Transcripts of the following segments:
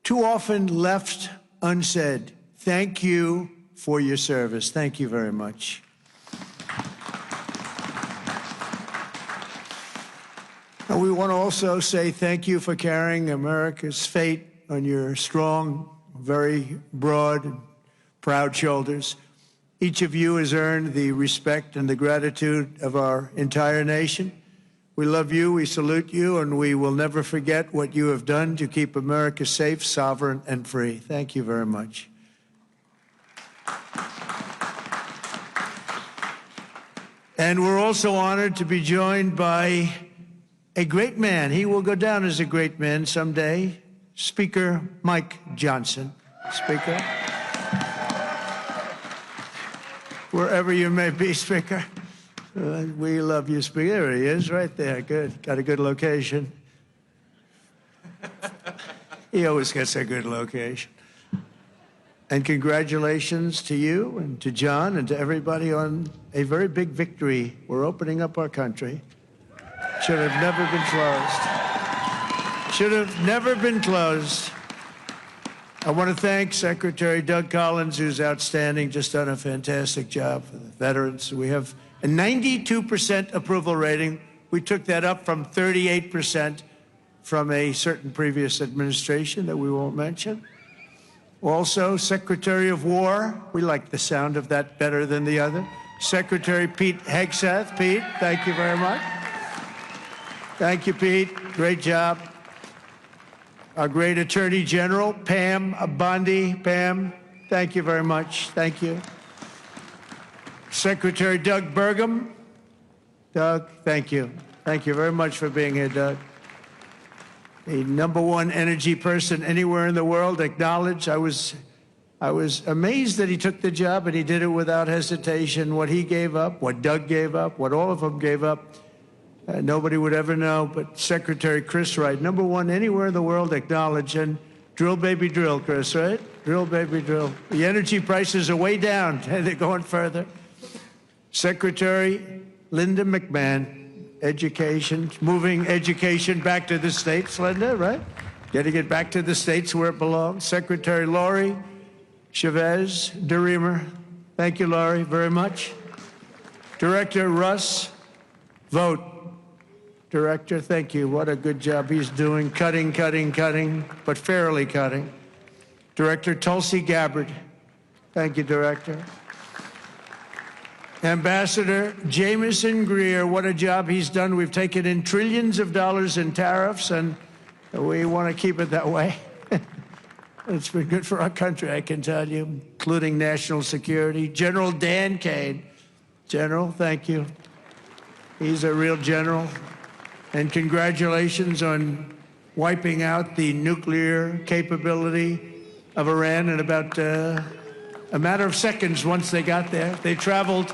too often left unsaid. Thank you for your service. Thank you very much. And we want to also say thank you for carrying America's fate on your strong, very broad, and proud shoulders. Each of you has earned the respect and the gratitude of our entire nation. We love you, we salute you, and we will never forget what you have done to keep America safe, sovereign, and free. Thank you very much. And we're also honored to be joined by a great man. He will go down as a great man someday. Speaker Mike Johnson. Speaker. Wherever you may be, Speaker. We love you, Speaker. There he is, right there. Good. Got a good location. He always gets a good location. And congratulations to you and to John and to everybody on a very big victory. We're opening up our country. Should have never been closed. Should have never been closed. I want to thank Secretary Doug Collins, who's outstanding, just done a fantastic job for the veterans. We have a 92% approval rating. We took that up from 38% from a certain previous administration that we won't mention. Also, Secretary of War, we like the sound of that better than the other. Secretary Pete Hegseth. Pete, thank you very much. Thank you, Pete. Great job. Our great Attorney General, Pam Bondi. Pam, thank you very much. Thank you. Secretary Doug Burgum. Doug, thank you. Thank you very much for being here, Doug. The #1 energy person anywhere in the world, acknowledged. I was amazed that he took the job and he did it without hesitation. What he gave up, what Doug gave up, what all of them gave up, nobody would ever know. But Secretary Chris Wright, #1 anywhere in the world, acknowledged. And drill, baby, drill, Chris, right? Drill, baby, drill. The energy prices are way down. They're going further. Secretary Linda McMahon. Education, moving education back to the states, Linda, right? Getting it back to the states where it belongs. Secretary Lori Chavez DeReamer. Thank you, Lori, very much. Director Russ Vogt. Director, thank you. What a good job he's doing. Cutting, but fairly cutting. Director Tulsi Gabbard. Thank you, Director. Ambassador Jameson Greer, what a job he's done. We've taken in trillions of dollars in tariffs, and we want to keep it that way. It's been good for our country, I can tell you, including national security. General Dan Kane. General, thank you. He's a real general. And congratulations on wiping out the nuclear capability of Iran in about a matter of seconds once they got there. They traveled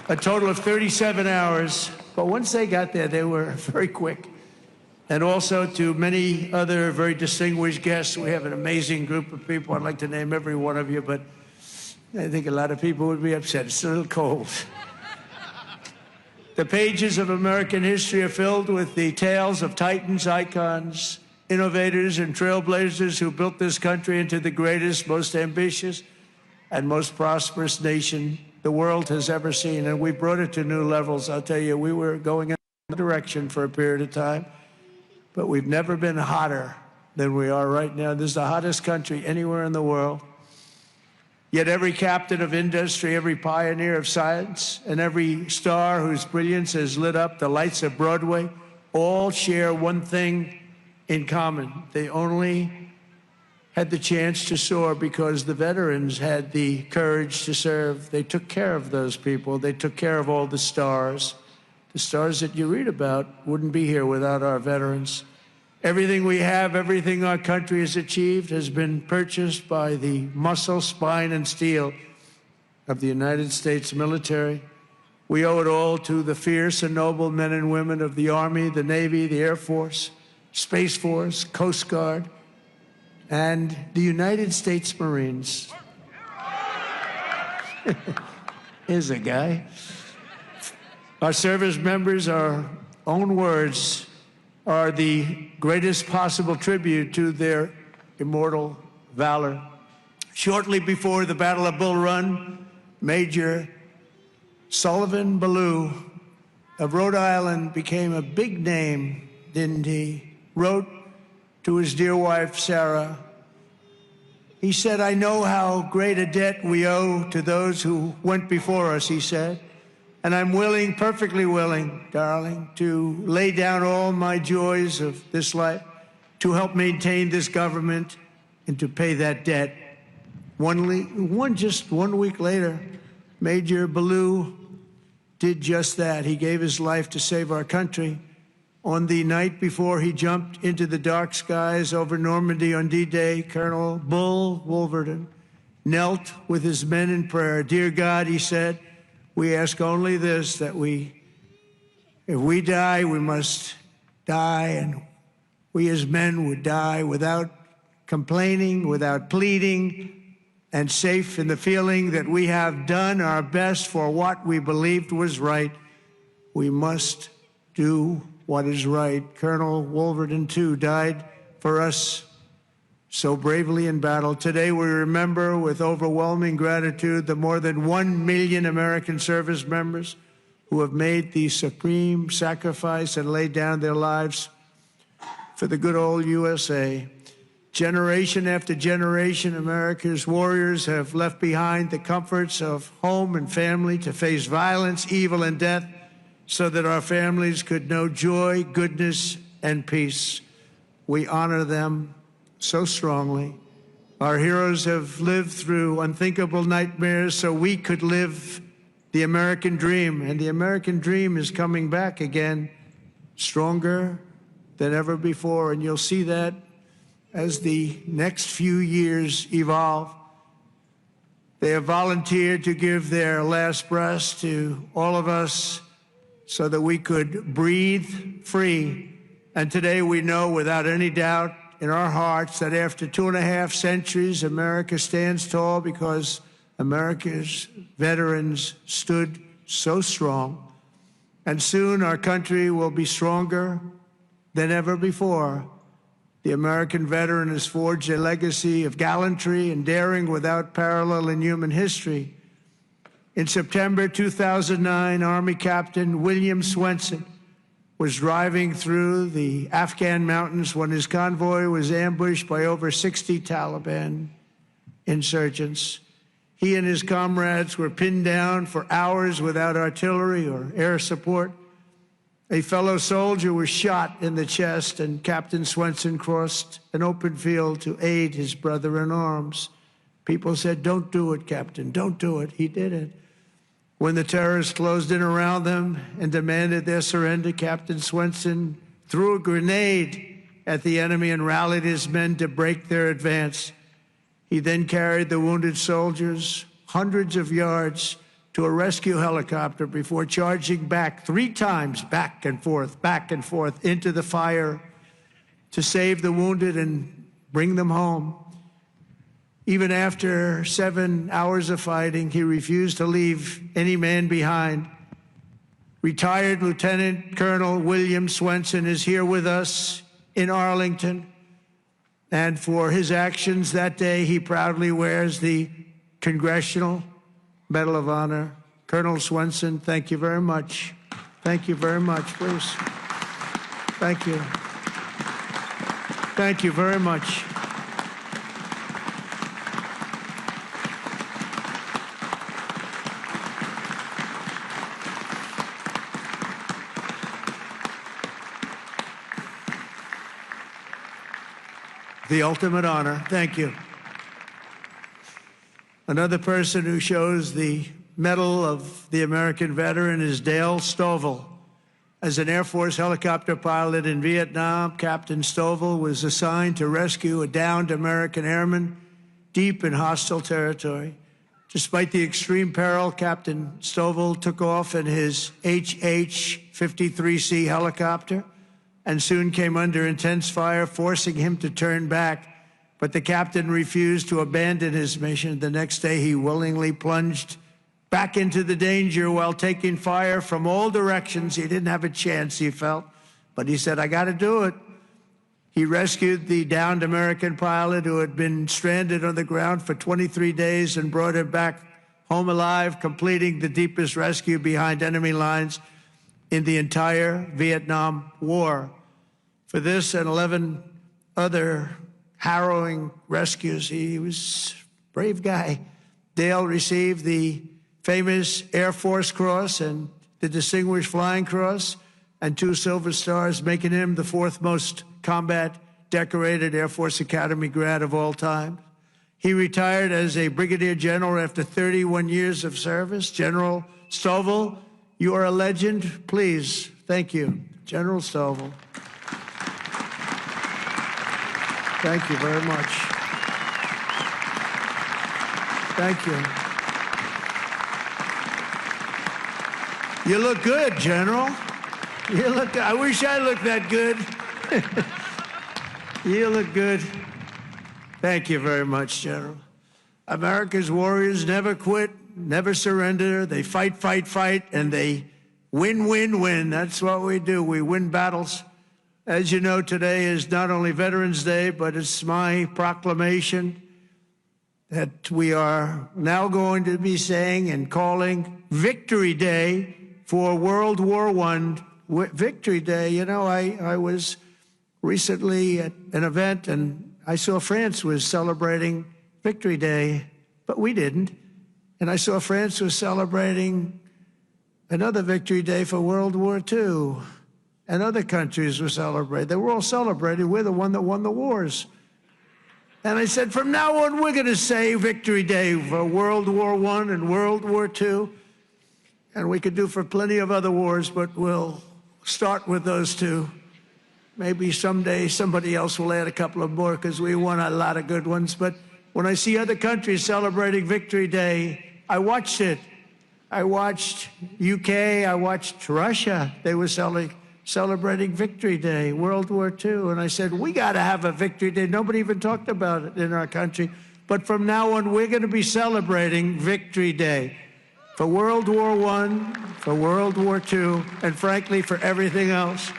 a total of 37 hours, but once they got there, they were very quick. And also to many other very distinguished guests. We have an amazing group of people. I'd like to name every one of you, but I think a lot of people would be upset. It's a little cold. The pages of American history are filled with the tales of titans, icons, innovators, and trailblazers who built this country into the greatest, most ambitious, and most prosperous nation the world has ever seen. And we brought it to new levels. I'll tell you, we were going in that direction for a period of time, but we've never been hotter than we are right now. This is the hottest country anywhere in the world. Yet every captain of industry, every pioneer of science, and every star whose brilliance has lit up the lights of Broadway all share one thing in common. They only had the chance to soar because the veterans had the courage to serve. They took care of those people. They took care of all the stars. The stars that you read about wouldn't be here without our veterans. Everything we have, everything our country has achieved has been purchased by the muscle, spine, and steel of the United States military. We owe it all to the fierce and noble men and women of the Army, the Navy, the Air Force, Space Force, Coast Guard, and the United States Marines. Here's a guy. Our service members, our own words, are the greatest possible tribute to their immortal valor. Shortly before the Battle of Bull Run, Major Sullivan Ballou of Rhode Island became a big name, didn't he? Wrote to his dear wife, Sarah. He said, "I know how great a debt we owe to those who went before us," he said, "and I'm willing, perfectly willing, darling, to lay down all my joys of this life to help maintain this government and to pay that debt." Just 1 week later, Major Ballou did just that. He gave his life to save our country. On the night before he jumped into the dark skies over Normandy on D-Day, Colonel Bull Wolverton knelt with his men in prayer. "Dear God," he said, "we ask only this, that if we die, we must die, and we as men would die without complaining, without pleading, and safe in the feeling that we have done our best for what we believed was right. We must do what is right." Colonel Wolverton, too, died for us so bravely in battle. Today, we remember with overwhelming gratitude the more than 1 million American service members who have made the supreme sacrifice and laid down their lives for the good old USA. Generation after generation, America's warriors have left behind the comforts of home and family to face violence, evil, and death so that our families could know joy, goodness, and peace. We honor them so strongly. Our heroes have lived through unthinkable nightmares so we could live the American dream, and the American dream is coming back again, stronger than ever before, and you'll see that as the next few years evolve. They have volunteered to give their last breaths to all of us so that we could breathe free. And today we know without any doubt in our hearts that after 2.5 centuries, America stands tall because America's veterans stood so strong. And soon our country will be stronger than ever before. The American veteran has forged a legacy of gallantry and daring without parallel in human history. In September 2009, Army Captain William Swenson was driving through the Afghan mountains when his convoy was ambushed by over 60 Taliban insurgents. He and his comrades were pinned down for hours without artillery or air support. A fellow soldier was shot in the chest, and Captain Swenson crossed an open field to aid his brother in arms. People said, "Don't do it, Captain, don't do it." He did it. When the terrorists closed in around them and demanded their surrender, Captain Swenson threw a grenade at the enemy and rallied his men to break their advance. He then carried the wounded soldiers hundreds of yards to a rescue helicopter before charging back 3 times, back and forth into the fire to save the wounded and bring them home. Even after 7 hours of fighting, he refused to leave any man behind. Retired Lieutenant Colonel William Swenson is here with us in Arlington, and for his actions that day, he proudly wears the Congressional Medal of Honor. Colonel Swenson, thank you very much. Thank you very much, please. Thank you. Thank you very much. The ultimate honor. Thank you. Another person who shows the Medal of the American Veteran is Dale Stovall. As an Air Force helicopter pilot in Vietnam, Captain Stovall was assigned to rescue a downed American airman deep in hostile territory. Despite the extreme peril, Captain Stovall took off in his HH-53C helicopter and soon came under intense fire, forcing him to turn back. But the captain refused to abandon his mission. The next day, he willingly plunged back into the danger while taking fire from all directions. He didn't have a chance, he felt, but he said, "I got to do it." He rescued the downed American pilot who had been stranded on the ground for 23 days and brought him back home alive, completing the deepest rescue behind enemy lines in the entire Vietnam War. For this and 11 other harrowing rescues, he was a brave guy. Dale received the famous Air Force Cross and the Distinguished Flying Cross and 2 Silver Stars, making him the 4th most combat decorated Air Force Academy grad of all time. He retired as a brigadier general after 31 years of service. General Stovall, you are a legend. Please, thank you. General Stovall. Thank you very much. Thank you. You look good, General. You look good. I wish I looked that good. You look good. Thank you very much, General. America's warriors never quit, never surrender. They fight, fight, fight, and they win, win, win. That's what we do. We win battles. As you know, today is not only Veterans Day, but it's my proclamation that we are now going to be saying and calling Victory Day for World War I. Victory Day. You know, I was recently at an event and I saw France was celebrating Victory Day, but we didn't. And I saw France was celebrating another Victory Day for World War II. And other countries were celebrating. They were all celebrating. We're the one that won the wars. And I said, from now on, we're going to say Victory Day for World War I and World War II. And we could do for plenty of other wars, but we'll start with those 2. Maybe someday somebody else will add a couple of more because we won a lot of good ones. But when I see other countries celebrating Victory Day, I watched it. I watched UK, I watched Russia. They were celebrating Victory Day, World War II. And I said, we got to have a Victory Day. Nobody even talked about it in our country. But from now on, we're going to be celebrating Victory Day for World War I, for World War II, and frankly, for everything else.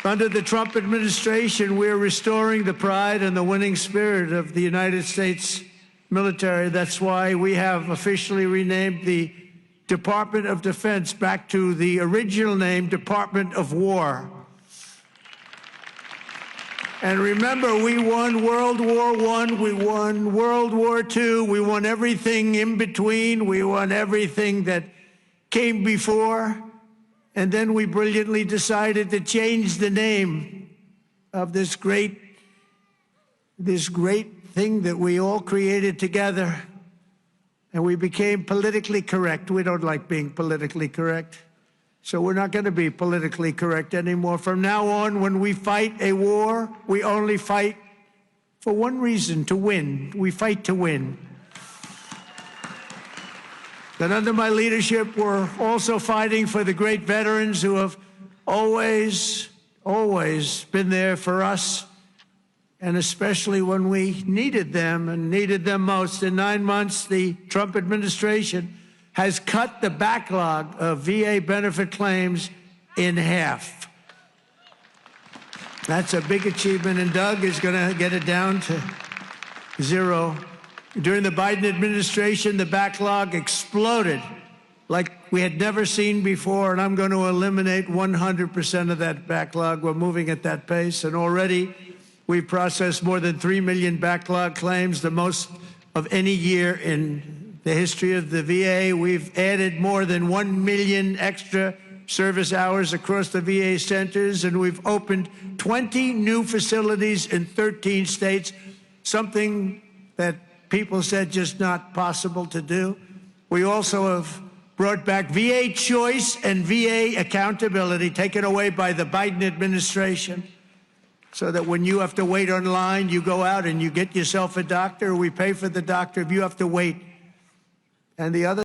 Under the Trump administration, we're restoring the pride and the winning spirit of the United States military. That's why we have officially renamed the Department of Defense back to the original name, Department of War. And remember, we won World War I, we won World War II, we won everything in between, we won everything that came before. And then we brilliantly decided to change the name of this great thing that we all created together. And we became politically correct. We don't like being politically correct. So we're not going to be politically correct anymore. From now on, when we fight a war, we only fight for one reason, to win. We fight to win. And under my leadership, we're also fighting for the great veterans who have always been there for us, and especially when we needed them and needed them most. In 9 months, the Trump administration has cut the backlog of VA benefit claims in half. That's a big achievement, and Doug is going to get it down to 0. During the Biden administration, the backlog exploded like we had never seen before, and I'm going to eliminate 100% of that backlog. We're moving at that pace, and already we've processed more than 3 million backlog claims, the most of any year in the history of the VA. We've added more than 1 million extra service hours across the VA centers, and we've opened 20 new facilities in 13 states, something that people said just not possible to do. We also have brought back VA choice and VA accountability, taken away by the Biden administration, so that when you have to wait online, you go out and you get yourself a doctor. We pay for the doctor if you have to wait. And the other